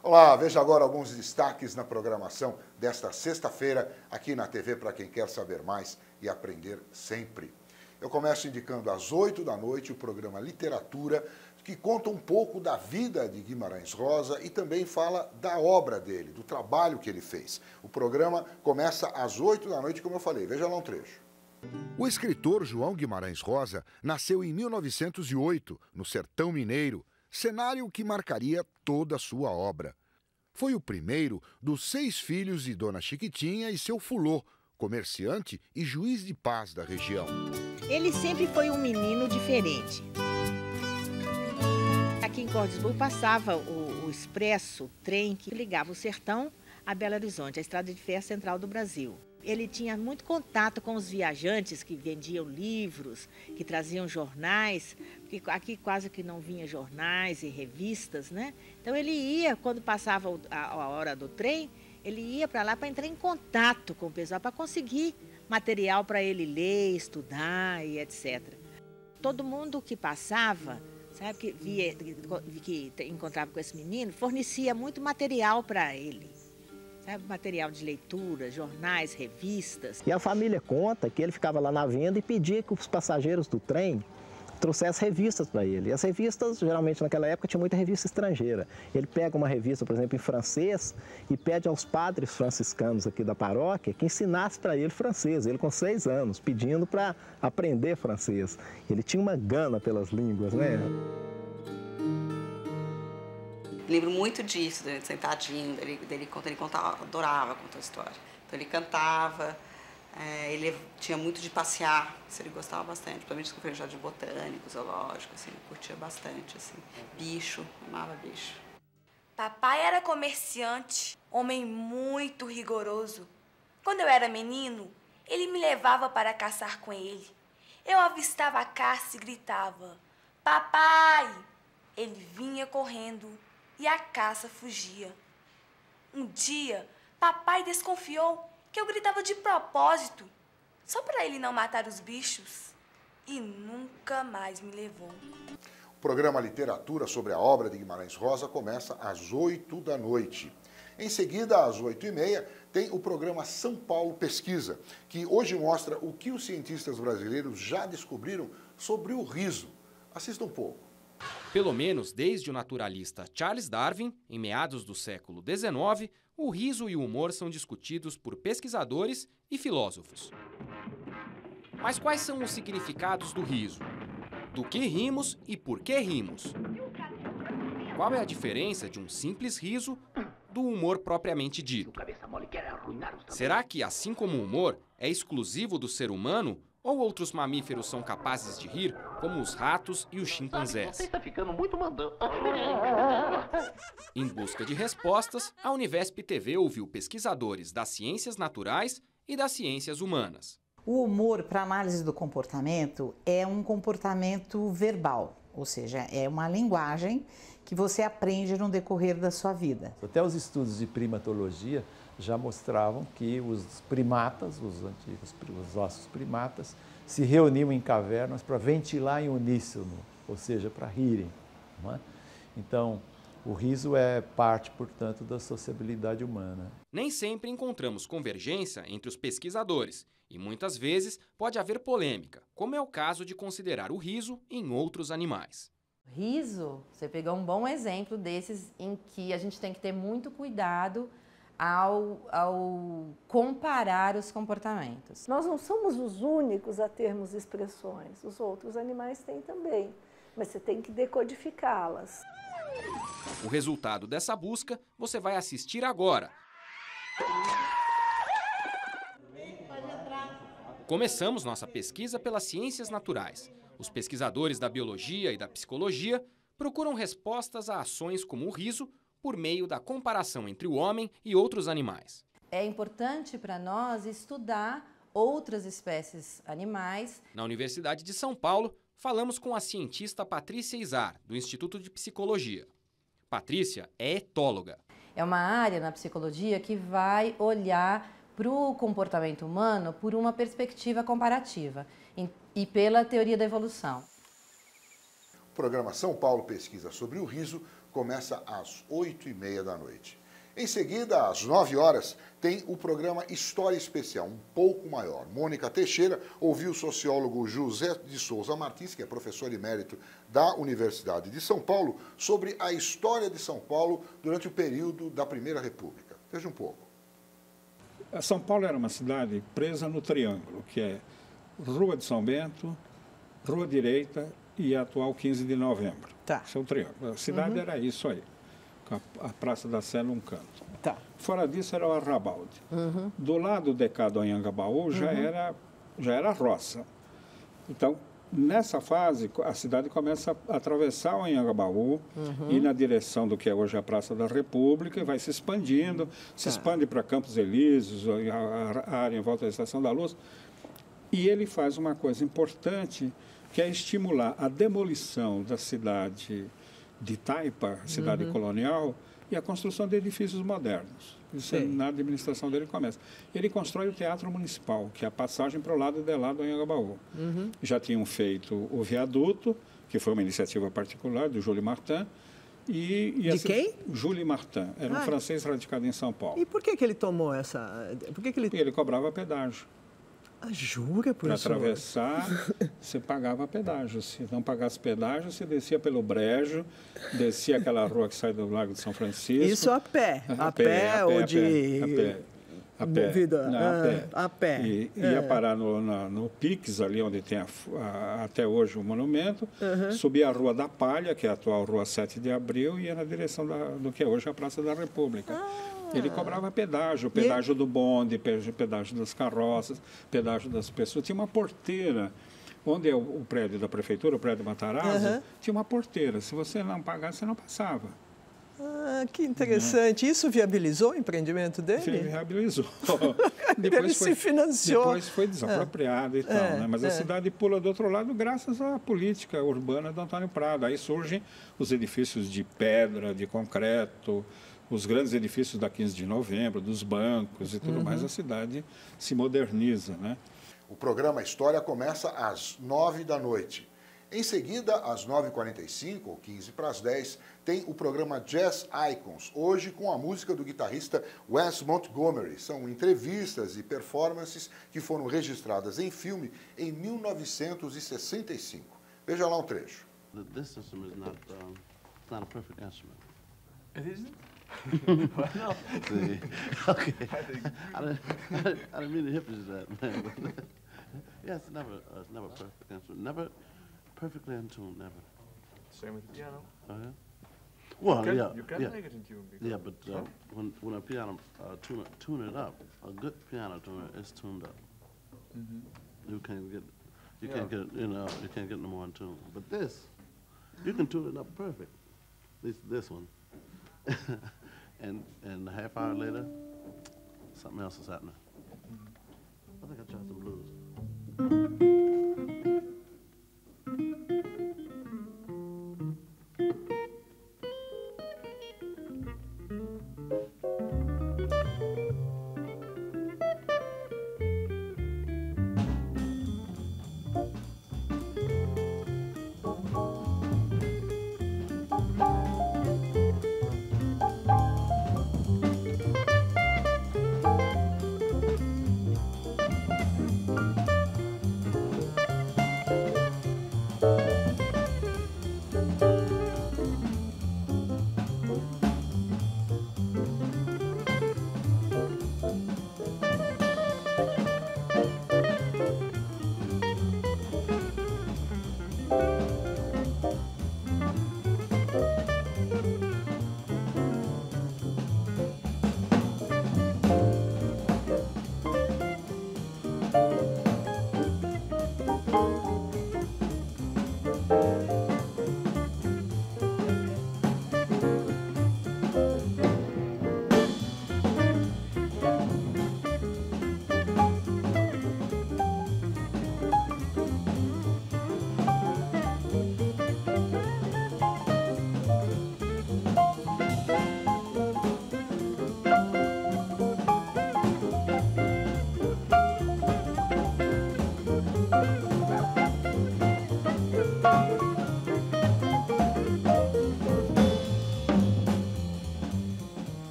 Olá, veja agora alguns destaques na programação desta sexta-feira aqui na TV para quem quer saber mais e aprender sempre. Eu começo indicando às 8 da noite o programa Literatura, que conta um pouco da vida de Guimarães Rosa e também fala da obra dele, do trabalho que ele fez. O programa começa às 8 da noite, como eu falei. Veja lá um trecho. O escritor João Guimarães Rosa nasceu em 1908, no Sertão Mineiro, cenário que marcaria toda a sua obra. Foi o primeiro dos 6 filhos de Dona Chiquitinha e seu fulô, comerciante e juiz de paz da região. Ele sempre foi um menino diferente. Aqui em Cordisburgo passava o expresso, o trem que ligava o sertão a Belo Horizonte, a estrada de ferro central do Brasil. Ele tinha muito contato com os viajantes que vendiam livros, que traziam jornais, porque aqui quase que não vinha jornais e revistas, né? Então ele ia, quando passava a hora do trem, ele ia para lá para entrar em contato com o pessoal, para conseguir material para ele ler, estudar e etc. Todo mundo que passava, sabe, que encontrava com esse menino, fornecia muito material para ele. Material de leitura, jornais, revistas. E a família conta que ele ficava lá na venda e pedia que os passageiros do trem trouxessem revistas para ele. E as revistas, geralmente naquela época, tinha muita revista estrangeira. Ele pega uma revista, por exemplo, em francês e pede aos padres franciscanos aqui da paróquia que ensinasse para ele francês. Ele com 6 anos, pedindo para aprender francês. Ele tinha uma gana pelas línguas, né? Lembro muito disso, dele sentadinho, dele conta, ele contava, adorava contar a história. Então ele cantava, ele tinha muito de passear, isso ele gostava bastante, principalmente com o jardim botânico, zoológico, assim, ele curtia bastante, assim. Bicho, amava bicho. Papai era comerciante, homem muito rigoroso. Quando eu era menino, ele me levava para caçar com ele. Eu avistava a caça e gritava, papai! Ele vinha correndo e a caça fugia. Um dia, papai desconfiou que eu gritava de propósito, só para ele não matar os bichos, e nunca mais me levou. O programa Literatura sobre a obra de Guimarães Rosa começa às 8 da noite. Em seguida, às 8h30, tem o programa São Paulo Pesquisa, que hoje mostra o que os cientistas brasileiros já descobriram sobre o riso. Assista um pouco. Pelo menos desde o naturalista Charles Darwin, em meados do século XIX, o riso e o humor são discutidos por pesquisadores e filósofos. Mas quais são os significados do riso? Do que rimos e por que rimos? Qual é a diferença de um simples riso do humor propriamente dito? Será que, assim como o humor é exclusivo do ser humano, ou outros mamíferos são capazes de rir, como os ratos e os chimpanzés? Você está ficando muito mandão. Em busca de respostas, a Univesp TV ouviu pesquisadores das ciências naturais e das ciências humanas. O humor, para análise do comportamento, é um comportamento verbal, ou seja, é uma linguagem que você aprende no decorrer da sua vida. Até os estudos de primatologia já mostravam que os primatas, os antigos, os nossos primatas, se reuniam em cavernas para ventilar em uníssono, ou seja, para rirem. Não é? Então, o riso é parte, portanto, da sociabilidade humana. Nem sempre encontramos convergência entre os pesquisadores e muitas vezes pode haver polêmica, como é o caso de considerar o riso em outros animais. Riso, você pegou um bom exemplo desses em que a gente tem que ter muito cuidado ao comparar os comportamentos. Nós não somos os únicos a termos expressões, os outros animais têm também, mas você tem que decodificá-las. O resultado dessa busca você vai assistir agora. Começamos nossa pesquisa pelas ciências naturais. Os pesquisadores da biologia e da psicologia procuram respostas a ações como o riso por meio da comparação entre o homem e outros animais. É importante para nós estudar outras espécies animais. Na Universidade de São Paulo, falamos com a cientista Patrícia Izar, do Instituto de Psicologia. Patrícia é etóloga. É uma área na psicologia que vai olhar para o comportamento humano por uma perspectiva comparativa e pela teoria da evolução. O programa São Paulo Pesquisa sobre o Riso começa às 8h30 da noite. Em seguida, às 9 horas, tem o programa História Especial, um pouco maior. Mônica Teixeira ouviu o sociólogo José de Souza Martins, que é professor emérito da Universidade de São Paulo, sobre a história de São Paulo durante o período da Primeira República. Veja um pouco. São Paulo era uma cidade presa no triângulo, que é Rua de São Bento, Rua Direita e a atual 15 de Novembro. Tá. Esse é o triângulo. A cidade era isso aí, com a Praça da Sé num canto. Tá. Fora disso era o Arrabalde. Do lado de cá do Anhangabaú já era roça. Então, nessa fase, a cidade começa a atravessar o Anhangabaú, ir na direção do que é hoje a Praça da República e vai se expandindo, se expande para Campos Elíseos, a área em volta da Estação da Luz. E ele faz uma coisa importante, que é estimular a demolição da cidade de Taipa, cidade colonial, e a construção de edifícios modernos. Isso na administração dele começa. Ele constrói o Teatro Municipal, que é a passagem para o lado de lá do Anhangabaú. Já tinham feito o viaduto, que foi uma iniciativa particular do Júlio Martin. De quem? Júlio Martin. Era um francês radicado em São Paulo. E por que ele tomou essa... Ele cobrava pedágio. Jura, professor? Para atravessar, você pagava pedágio. Se não pagasse pedágio, você descia pelo Brejo, descia aquela rua que sai do Lago de São Francisco. Isso a pé? A pé ou de... A pé. A pé. E ia parar no Pix, ali onde tem até hoje o monumento, subia a Rua da Palha, que é a atual Rua 7 de Abril, e ia na direção do que é hoje a Praça da República. Ele cobrava pedágio, pedágio do bonde, pedágio das carroças, pedágio das pessoas. Tinha uma porteira, onde é o prédio da prefeitura, o prédio Matarazzo, tinha uma porteira. Se você não pagasse, você não passava. Que interessante. Isso viabilizou o empreendimento dele? Viabilizou. Ele se financiou. Depois foi desapropriado e tal, né? Mas a cidade pula do outro lado graças à política urbana do Antônio Prado. Aí surgem os edifícios de pedra, de concreto, os grandes edifícios da 15 de Novembro, dos bancos e tudo mais. A cidade se moderniza, né? O programa História começa às 9 da noite. Em seguida, às 9h45, ou 15 para as 10, tem o programa Jazz Icons, hoje com a música do guitarrista Wes Montgomery. São entrevistas e performances que foram registradas em filme em 1965. Veja lá um trecho. This system is not a perfect instrument. It isn't? Why not? Okay. I didn't mean to hip you that, man. Yes, it's never a perfect instrument. Never perfectly in tune, never. Same with the piano. Oh, yeah? Well, You can make it in tune. Yeah, but when a piano tune it up, a good piano tuner is tuned up. You can't get it, you can't get no more in tune. But this, you can tune it up perfect. This one. and a half hour later, something else is happening. I think I tried some blues.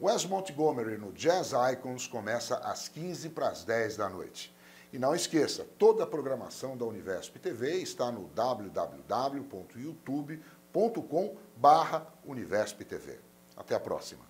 Wes Montgomery no Jazz Icons começa às 15 para as 10 da noite. E não esqueça, toda a programação da Univesp TV está no www.youtube.com/UnivespTV. Até a próxima.